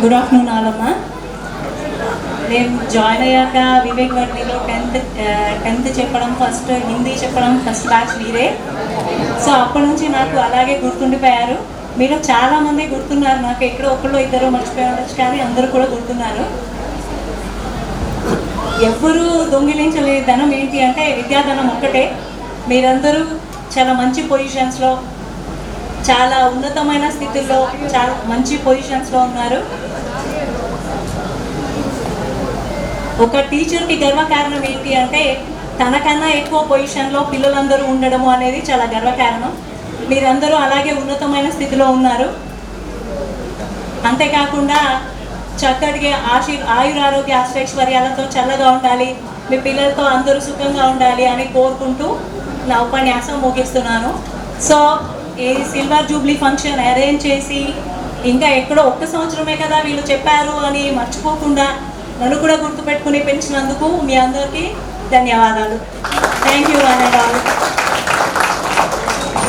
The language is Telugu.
Good afternoon ఆలమ్మ. నేను జాయిన్ అయ్యాక వివేక్ వర్ణిలో టెన్త్ చెప్పడం ఫస్ట్, హిందీ చెప్పడం ఫస్ట్ బ్యాచ్ మీరే. సో అప్పటి నుంచి నాకు అలాగే గుర్తుండిపోయారు. మీలో చాలామంది గుర్తున్నారు, నాకు ఎక్కడో ఒకళ్ళు ఇద్దరు మర్చిపోయి ఉండొచ్చు, కానీ అందరూ కూడా గుర్తున్నారు. ఎవ్వరూ దొంగిలించలేని ధనం ఏంటి అంటే విద్యాధనం ఒక్కటే. మీరందరూ చాలా మంచి పొజిషన్స్లో, చాలా ఉన్నతమైన స్థితిలో, చాలా మంచి పొజిషన్స్లో ఉన్నారు. ఒక టీచర్కి గర్వకారణం ఏంటి అంటే తనకన్నా ఎక్కువ పొజిషన్లో పిల్లలందరూ ఉండడము అనేది చాలా గర్వకారణం. మీరందరూ అలాగే ఉన్నతమైన స్థితిలో ఉన్నారు. అంతేకాకుండా చక్కటిగా ఆయురారోగ్య అష్టైశ్వర్యాలతో చల్లగా ఉండాలి, మీ పిల్లలతో అందరూ సుఖంగా ఉండాలి అని కోరుకుంటూ నా ఉపన్యాసం ముగిస్తున్నాను. సో ఈ సిల్వర్ జూబ్లీ ఫంక్షన్ అరేంజ్ చేసి ఇంకా ఎక్కడో ఒక్క సంవత్సరమే కదా వీళ్ళు చెప్పారు అని మర్చిపోకుండా నన్ను కూడా గుర్తుపెట్టుకుని పెంచినందుకు మీ అందరికీ ధన్యవాదాలు. థ్యాంక్ యూ అనండి.